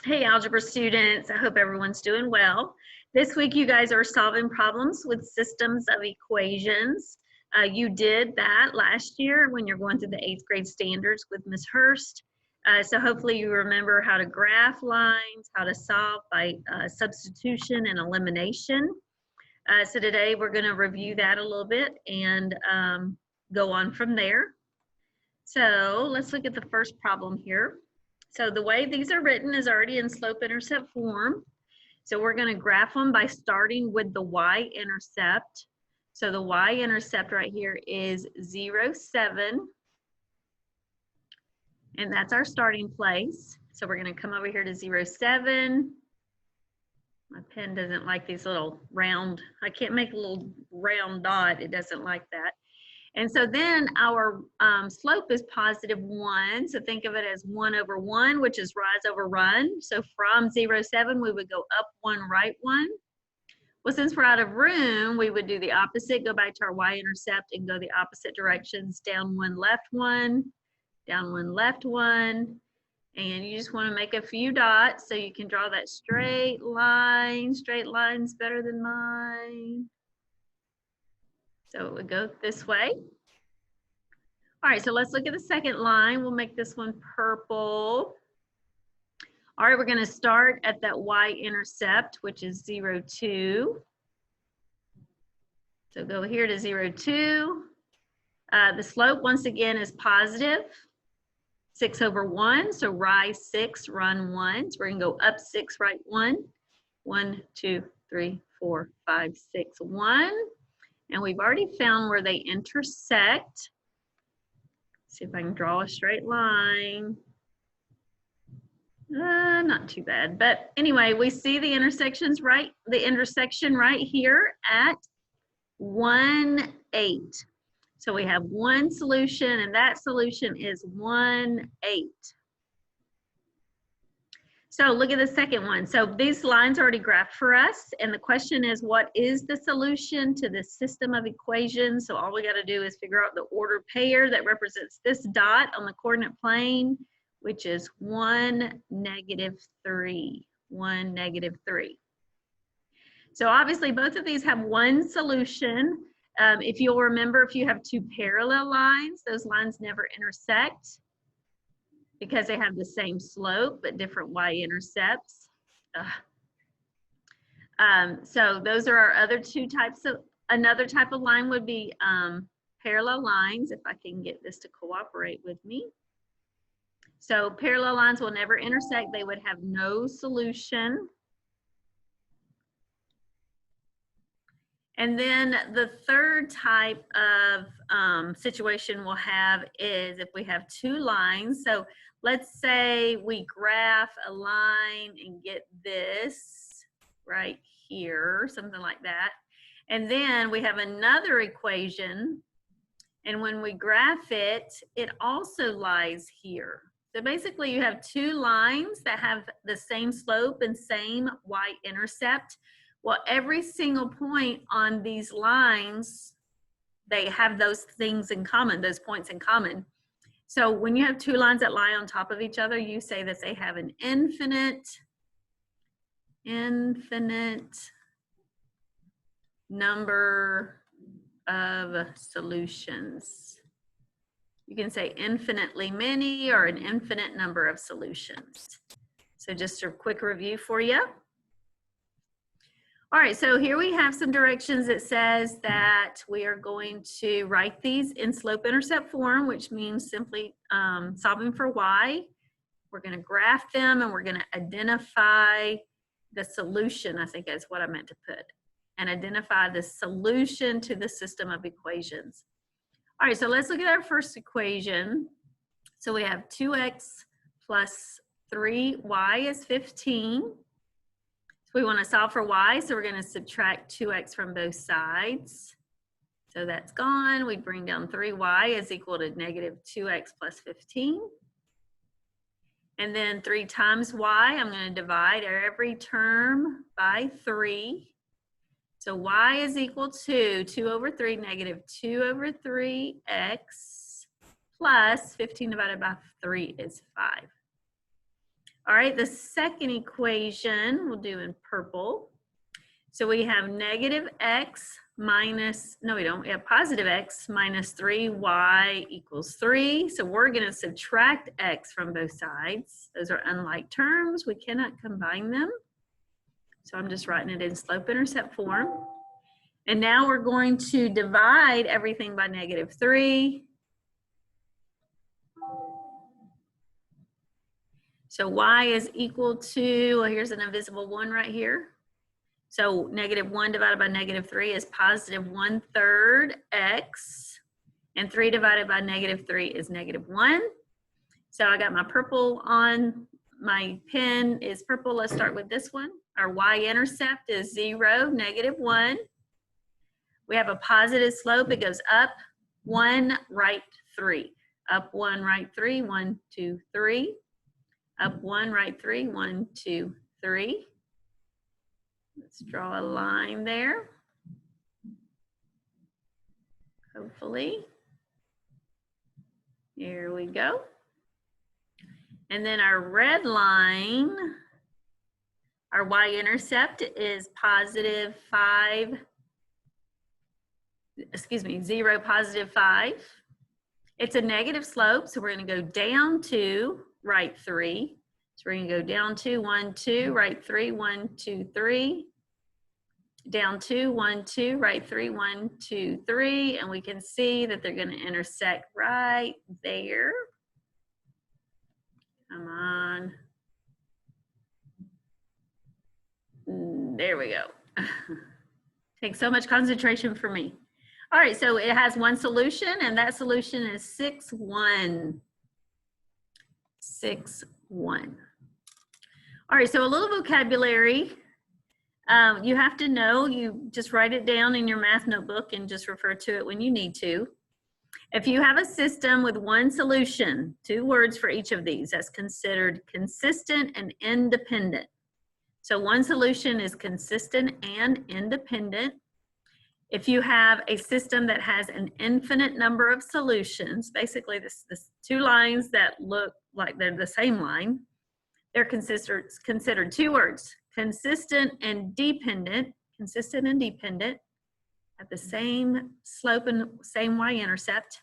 Hey, algebra students. I hope everyone's doing well. This week, you guys are solving problems with systems of equations. You did that last year when you're going through the 8th grade standards with Ms. Hurst. So hopefully you remember how to graph lines, how to solve by substitution and elimination. So today we're going to review that a little bit and go on from there. So let's look at the first problem here. So the way these are written is already in slope-intercept form. So we're going to graph them by starting with the y-intercept. So the y-intercept right here is 0, 7. And that's our starting place. So we're going to come over here to 0, 7. My pen doesn't like these little round, I can't make a little round dot. It doesn't like that. And so then our slope is +1. So think of it as 1/1, which is rise over run. So from 0, 7, we would go up 1, right 1. Well, since we're out of room, we would do the opposite, go back to our y-intercept and go the opposite directions, down 1, left 1, down 1, left 1. And you just want to make a few dots so you can draw that straight line. Straight line's better than mine. So it would go this way. All right, so let's look at the second line. We'll make this one purple. All right, we're going to start at that y-intercept, which is 0, 2. So go here to 0, 2. The slope, once again, is positive, 6/1. So rise 6, run 1. So we're going to go up 6, right 1. 1, 2, 3, 4, 5, 6, 1. And we've already found where they intersect. See if I can draw a straight line. Not too bad, but anyway, we see the intersection right here at 1, 8. So we have one solution, and that solution is 1, 8. So look at the second one. So these lines are already graphed for us, and the question is, what is the solution to this system of equations? So all we got to do is figure out the ordered pair that represents this dot on the coordinate plane, which is 1, -3. 1, -3. So obviously both of these have one solution. If you'll remember, if you have two parallel lines, those lines never intersect because they have the same slope but different y-intercepts. So those are our other two types of, another type of line would be parallel lines, if I can get this to cooperate with me. So parallel lines will never intersect, they would have no solution. And then the third type of situation we'll have is if we have two lines. So let's say we graph a line and get this right here, something like that. And then we have another equation. And when we graph it, it also lies here. So basically you have two lines that have the same slope and same y-intercept. Well, every single point on these lines, they have those things in common, those points in common. So when you have two lines that lie on top of each other, you say that they have an infinite number of solutions. You can say infinitely many or an infinite number of solutions. So just a quick review for you. All right, so here we have some directions. It says that we are going to write these in slope-intercept form, which means simply solving for y. We're going to graph them and we're going to identify the solution, I think is what I meant to put, and identify the solution to the system of equations. All right, so let's look at our first equation. So we have 2x plus 3y is 15. We want to solve for y, so we're going to subtract 2x from both sides. So that's gone. We bring down 3y is equal to -2x plus 15. And then 3 times y, I'm going to divide every term by 3. So y is equal to 2/3 -2/3x plus 15 divided by 3 is 5. All right, the second equation we'll do in purple. So we have negative x minus, no we don't, we have positive x minus 3y equals 3. So we're going to subtract x from both sides. Those are unlike terms. We cannot combine them. So I'm just writing it in slope-intercept form. And now we're going to divide everything by negative 3. So y is equal to, well, here's an invisible 1 right here. So negative 1 divided by negative 3 is positive 1/3 x. And 3 divided by negative 3 is negative 1. So I got my purple on, my pen is purple. Let's start with this one. Our y-intercept is 0, negative 1. We have a positive slope. It goes up 1, right 3. Up 1, right 3, 1, 2, 3. Up 1, right 3, 1, 2, 3. Let's draw a line there. Hopefully. Here we go. And then our red line, our y-intercept is positive 5, 0, positive 5. It's a negative slope, so we're going to go down 2, right 3. So we're going to go down 2, 1, 2, right 3, 1, 2, 3. Down 2, 1, 2, right 3, 1, 2, 3. And we can see that they're going to intersect right there. Come on. There we go. Takes so much concentration for me. All right, so it has one solution, and that solution is 6, 1. 6, 1. All right, so a little vocabulary. You have to know, you just write it down in your math notebook and just refer to it when you need to. If you have a system with one solution, 2 words for each of these, that's considered consistent and independent. So one solution is consistent and independent. If you have a system that has an infinite number of solutions, basically this 2 lines that look like they're the same line, they're considered 2 words, consistent and dependent, at the same slope and same y-intercept.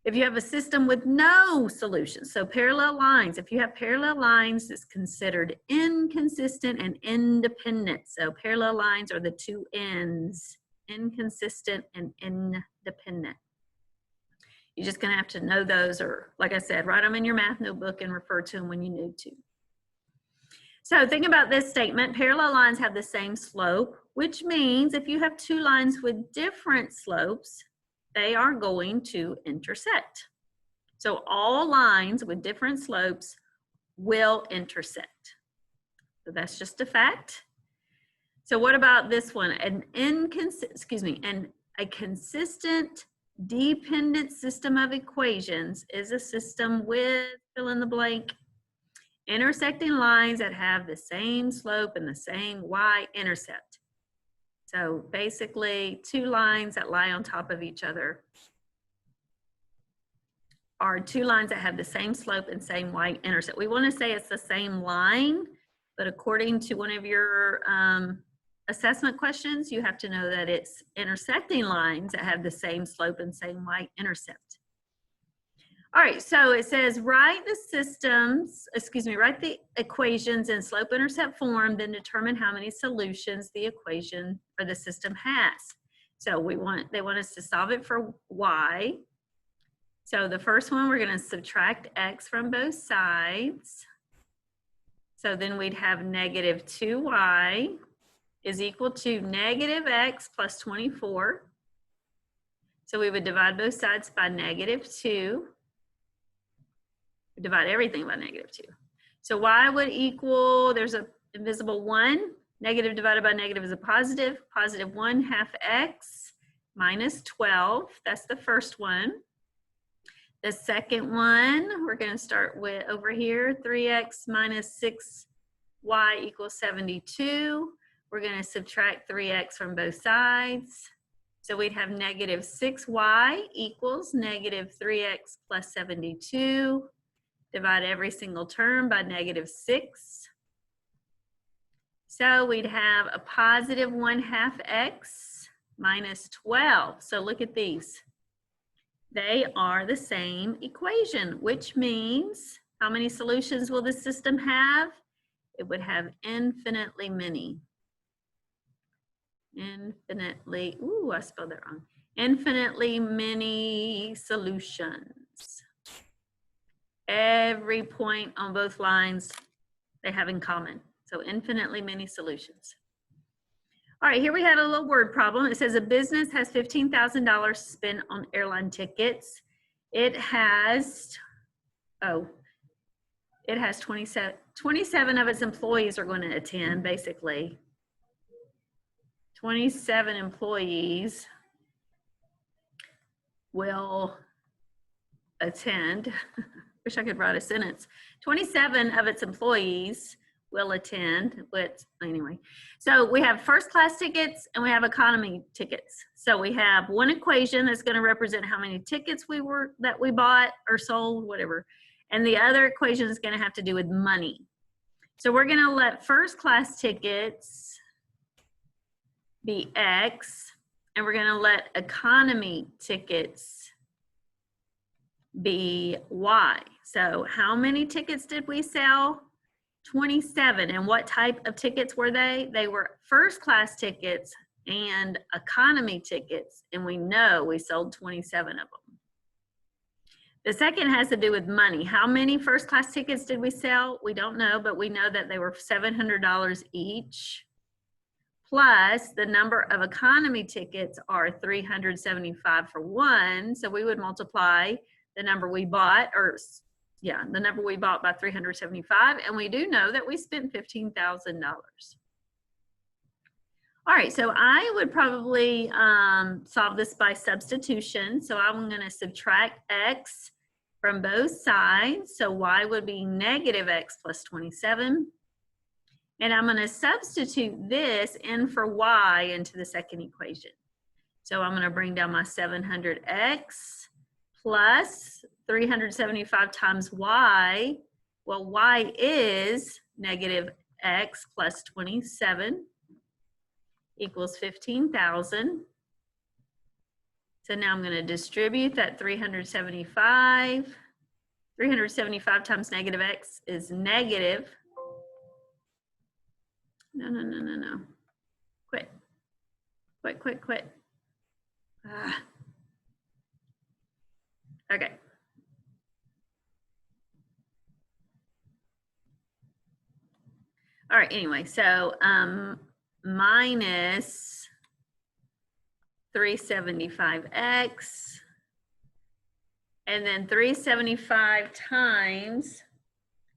If you have a system with no solutions, so parallel lines, if you have parallel lines, it's considered inconsistent and independent. So parallel lines are the 2 ends, inconsistent and independent. You're just gonna have to know those, or like I said, write them in your math notebook and refer to them when you need to. So think about this statement, parallel lines have the same slope, which means if you have 2 lines with different slopes, they are going to intersect. So all lines with different slopes will intersect. So that's just a fact. So what about this one? A consistent dependent system of equations is a system with, fill in the blank, intersecting lines that have the same slope and the same y-intercept. So basically 2 lines that lie on top of each other are 2 lines that have the same slope and same y-intercept. We want to say it's the same line, but according to one of your assessment questions, you have to know that it's intersecting lines that have the same slope and same y-intercept. All right, so it says write the equations in slope-intercept form, then determine how many solutions the equation or the system has. So they want us to solve it for y. So the first one, we're going to subtract x from both sides. So then we'd have negative 2y is equal to negative x plus 24. So we would divide both sides by negative 2. Divide everything by negative 2. So y would equal, there's an invisible 1. Negative divided by negative is a positive. Positive 1 half x minus 12. That's the first one. The second one, we're going to start with over here, 3x minus 6y equals 72. We're going to subtract 3x from both sides. So we'd have negative 6y equals negative 3x plus 72. Divide every single term by -6. So we'd have a positive 1/2 x minus 12. So look at these. They are the same equation, which means how many solutions will this system have? It would have infinitely many. Infinitely, ooh, I spelled that wrong. Infinitely many solutions. Every point on both lines they have in common. So infinitely many solutions. All right, here we have a little word problem. It says a business has $15,000 spent on airline tickets. It has 27 of its employees are going to attend, basically. 27 employees will attend. Wish I could write a sentence. 27 of its employees will attend, but anyway. So we have first class tickets and we have economy tickets. So we have one equation that's going to represent how many tickets that we bought or sold, whatever. And the other equation is going to have to do with money. So we're going to let first class tickets be X, and we're going to let economy tickets be Y. So how many tickets did we sell? 27. And what type of tickets were they? They were first class tickets and economy tickets, and we know we sold 27 of them. The second has to do with money. How many first class tickets did we sell? We don't know, but we know that they were $700 each, plus the number of economy tickets are 375 for one. So we would multiply the number we bought, the number we bought by 375, and we do know that we spent $15,000. All right, so I would probably solve this by substitution. So I'm going to subtract x from both sides. So y would be -x plus 27. And I'm going to substitute this in for y into the second equation. So I'm going to bring down my 700x plus 375 times y. Well, y is -x plus 27 equals 15,000. So now I'm going to distribute that 375. 375 times -x is negative. No. Quit. Okay. All right, anyway, so minus 375x, and then 375 times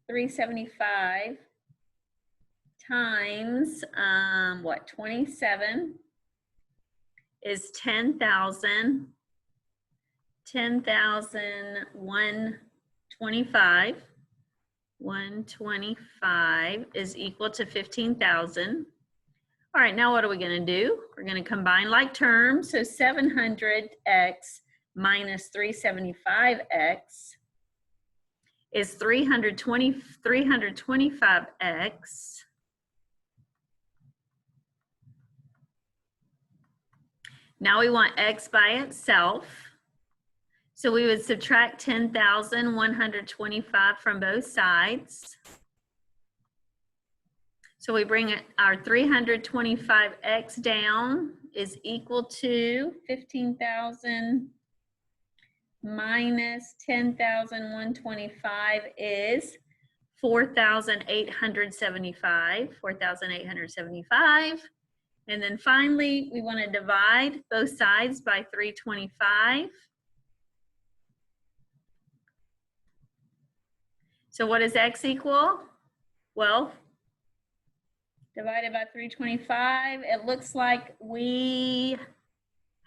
27 is 10,000. 10,125. 125 is equal to 15,000. All right, now what are we going to do? We're going to combine like terms. So 700x minus 375x is 325x. Now we want x by itself. So we would subtract 10,125 from both sides. So we bring our 325x down is equal to 15,000 minus 10,125 is 4,875. 4,875. And then finally, we want to divide both sides by 325. So what does x equal? Well, divided by 325, it looks like we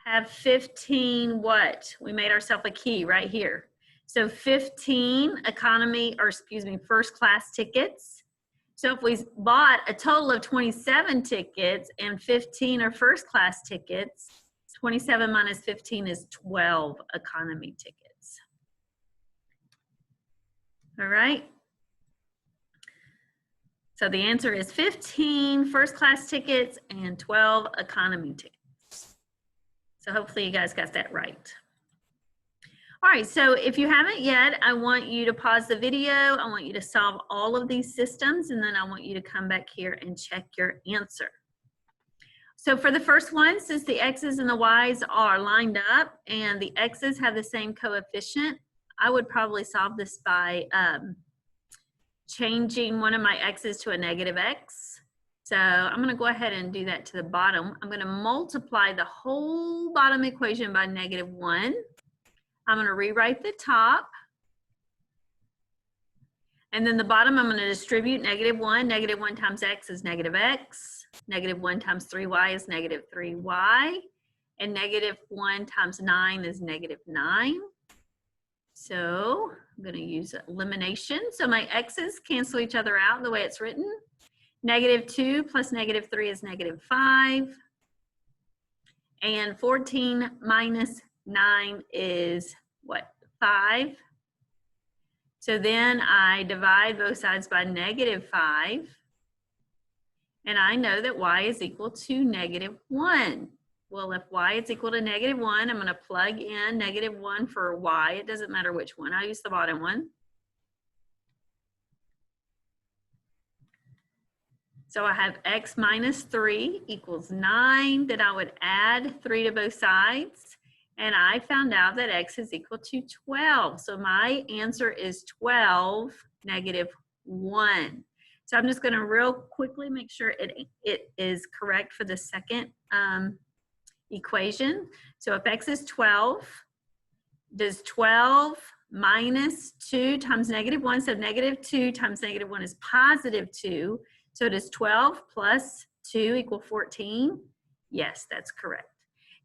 have 15 what? We made ourselves a key right here. So 15 first class tickets. So if we bought a total of 27 tickets and 15 are first class tickets, 27 minus 15 is 12 economy tickets. All right. So the answer is 15 first class tickets and 12 economy tickets. So hopefully you guys got that right. All right, so if you haven't yet, I want you to pause the video. I want you to solve all of these systems, and then I want you to come back here and check your answer. So for the first one, since the x's and the y's are lined up and the x's have the same coefficient, I would probably solve this by changing one of my x's to a negative x. So I'm going to go ahead and do that to the bottom. I'm going to multiply the whole bottom equation by -1. I'm going to rewrite the top. And then the bottom, I'm going to distribute -1. -1 times x is negative x. -1 times 3y is negative 3y. And -1 times 9 is negative 9. So I'm going to use elimination. So my x's cancel each other out the way it's written. -2 plus -3 is -5. And 14 minus 9 is what? 5. So then I divide both sides by -5. And I know that y is equal to -1. Well, if y is equal to -1, I'm going to plug in -1 for y. It doesn't matter which one. I'll use the bottom one. So I have x minus 3 equals 9. Then I would add 3 to both sides. And I found out that x is equal to 12. So my answer is 12, -1. So I'm just going to real quickly make sure it is correct for the second equation. So if x is 12, does 12 minus 2 times -1, so -2 times -1 is +2. So does 12 plus 2 equal 14? Yes, that's correct.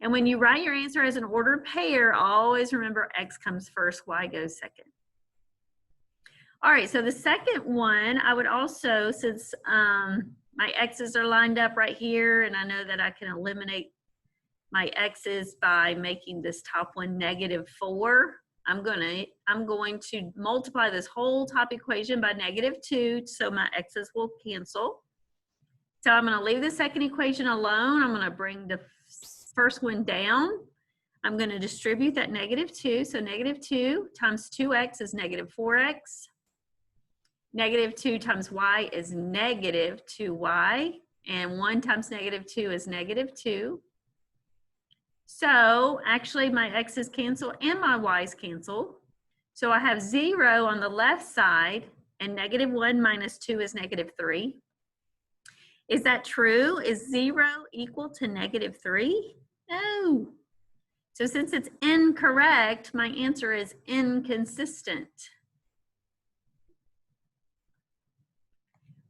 And when you write your answer as an ordered pair, always remember x comes first, y goes second. All right, so the second one, I would also, since my x's are lined up right here, and I know that I can eliminate my x's by making this top one -4, I'm going to multiply this whole top equation by -2, so my x's will cancel. So I'm going to leave the second equation alone. I'm going to bring the first one down. I'm going to distribute that -2. So -2 times 2x is -4x. -2 times y is -2y. And 1 times -2 is -2. So actually my x's cancel and my y's cancel. So I have 0 on the left side, and -1 minus 2 is -3. Is that true? Is 0 equal to -3? No. So since it's incorrect, my answer is inconsistent.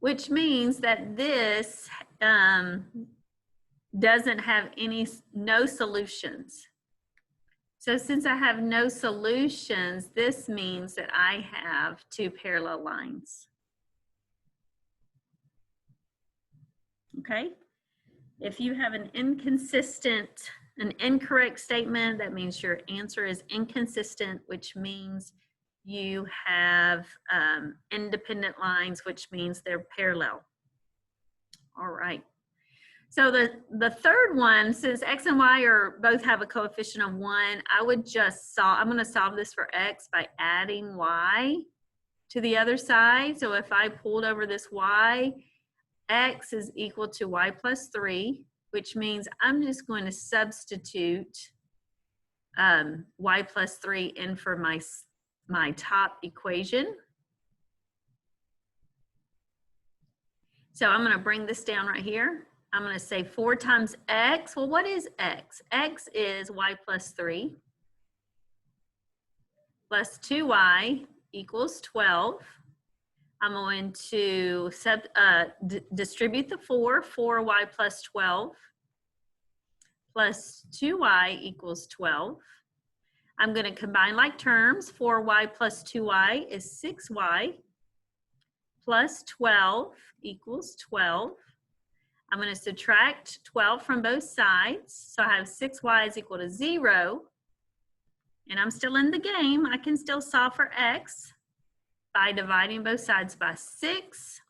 Which means that this doesn't have no solutions. So since I have no solutions, this means that I have two parallel lines. Okay? If you have an incorrect statement, that means your answer is inconsistent, which means you have independent lines, which means they're parallel. All right. So the third one, since x and y both have a coefficient of 1, I would just solve, I'm going to solve this for x by adding y to the other side. So if I pulled over this y, x is equal to y plus 3, which means I'm just going to substitute y plus 3 in for my top equation. So I'm going to bring this down right here. I'm going to say 4 times x. Well, what is x? X is y plus 3 plus 2y equals 12. I'm going to distribute the 4y plus 12 plus 2y equals 12. I'm going to combine like terms. 4y plus 2y is 6y plus 12 equals 12. I'm going to subtract 12 from both sides. So I have 6y is equal to 0. And I'm still in the game. I can still solve for x by dividing both sides by 6.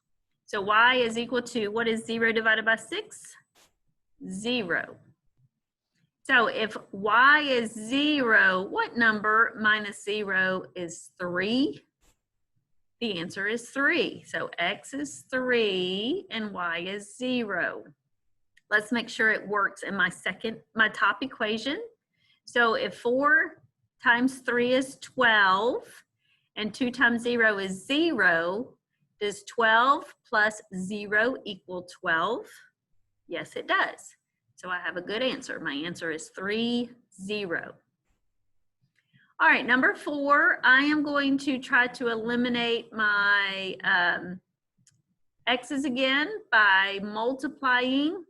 So y is equal to, what is 0 divided by 6? 0. So if y is 0, what number minus 0 is 3? The answer is 3. So x is 3 and y is 0. Let's make sure it works in my top equation. So if 4 times 3 is 12 and 2 times 0 is 0, does 12 plus 0 equal 12? Yes, it does. So I have a good answer. My answer is 3, 0. All right, number 4, I am going to try to eliminate my x's again by multiplying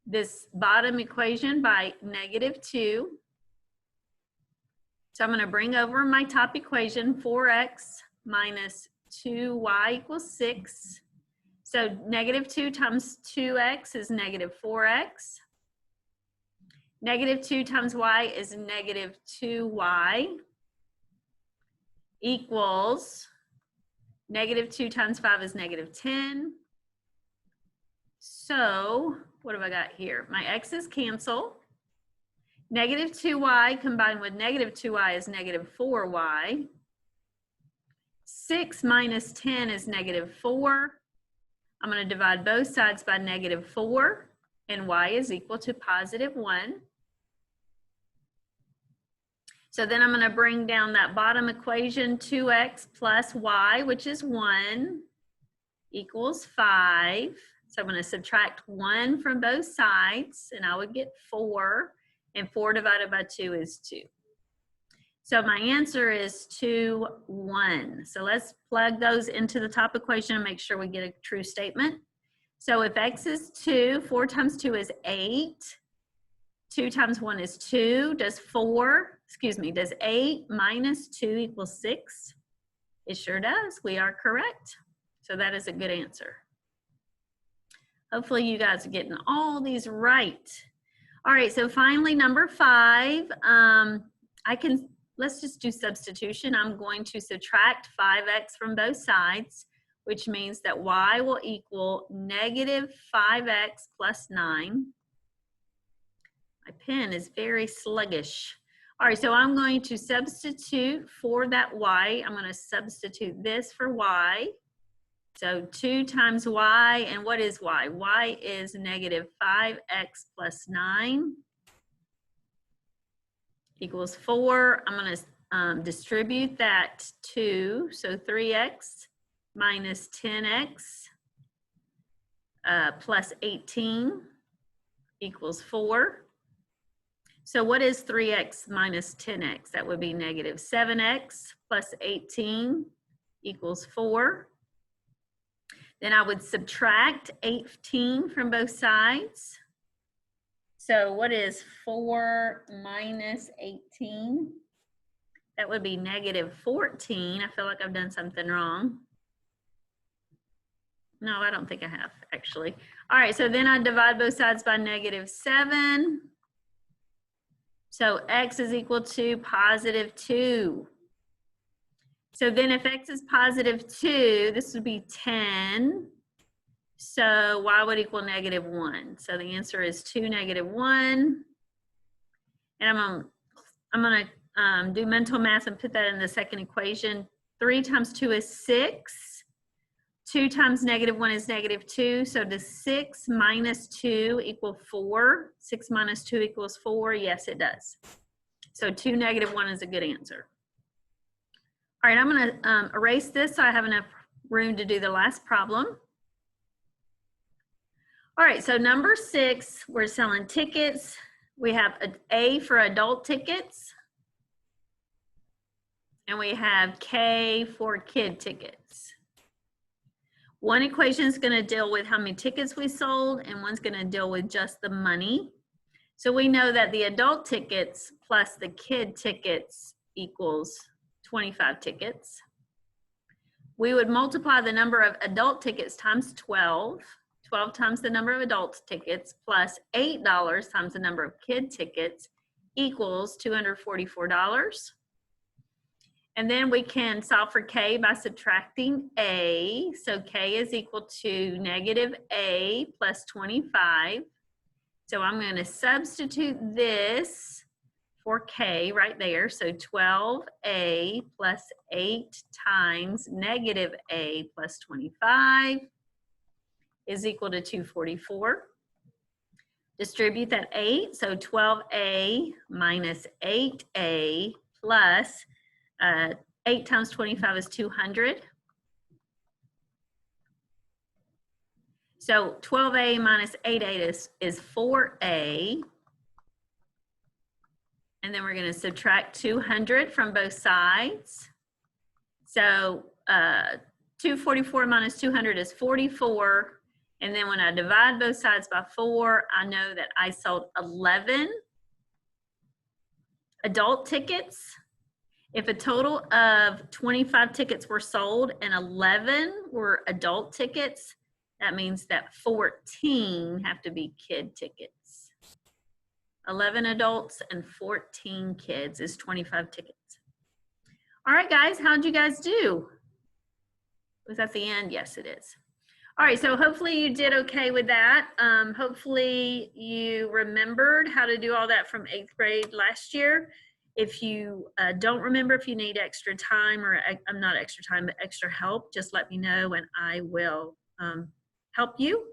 this bottom equation by -2. So I'm going to bring over my top equation, 4x minus 2y equals 6. So -2 times 2x is -4x. -2 times y is -2y equals -2 times 5 is -10. So what have I got here? My x's cancel. -2y combined with -2y is -4y. 6 minus 10 is -4. I'm going to divide both sides by -4, and y is equal to +1. So then I'm going to bring down that bottom equation, 2x plus y, which is 1, equals 5. So I'm going to subtract 1 from both sides, and I would get 4, and 4 divided by 2 is 2. So my answer is 2, 1. So let's plug those into the top equation and make sure we get a true statement. So if x is 2, 4 times 2 is 8. 2 times 1 is 2. Does 8 minus 2 equal 6? It sure does. We are correct. So that is a good answer. Hopefully you guys are getting all these right. All right, so finally number 5. Let's just do substitution. I'm going to subtract 5x from both sides, which means that y will equal -5x plus 9. My pen is very sluggish. All right, so I'm going to substitute for that y. I'm going to substitute this for y. So 2 times y, and what is y? Y is -5x plus 9 equals 4. I'm going to distribute that 2, so 3x minus 10x plus 18 equals 4. So what is 3x minus 10x? That would be -7x plus 18 equals 4. Then I would subtract 18 from both sides. So what is 4 minus 18? That would be -14. I feel like I've done something wrong. No, I don't think I have, actually. All right, so then I divide both sides by -7. So x is equal to +2. So then if x is +2, this would be 10. So y would equal -1. So the answer is 2, -1. And I'm gonna do mental math and put that in the second equation. 3 times 2 is 6. 2 times -1 is -2. So does 6 minus 2 equal 4? 6 minus 2 equals 4? Yes, it does. So 2, -1 is a good answer. All right, I'm going to erase this so I have enough room to do the last problem. All right, so number 6, we're selling tickets. We have an A for adult tickets, and we have K for kid tickets. One equation is going to deal with how many tickets we sold, and one's going to deal with just the money. So we know that the adult tickets plus the kid tickets equals 25 tickets. We would multiply the number of adult tickets times 12. 12 times the number of adult tickets plus $8 times the number of kid tickets equals $244. And then we can solve for k by subtracting a. So k is equal to negative a plus 25. So I'm going to substitute this for k right there. So 12a plus 8 times negative a plus 25 is equal to 244. Distribute that 8. So 12a minus 8a plus 8 times 25 is 200. So 12a minus 8a is 4a. And then we're going to subtract 200 from both sides. So 244 minus 200 is 44. And then when I divide both sides by 4, I know that I sold 11 adult tickets. If a total of 25 tickets were sold and 11 were adult tickets, that means that 14 have to be kid tickets. 11 adults and 14 kids is 25 tickets. All right, guys, how'd you guys do? Was that the end? Yes, it is. All right, so hopefully you did okay with that. Hopefully you remembered how to do all that from 8th grade last year. If you don't remember, if you need extra time, or not extra time, but extra help, just let me know and I will help you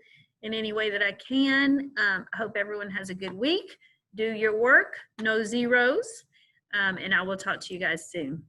in any way that I can. I hope everyone has a good week. Do your work, no zeros, and I will talk to you guys soon.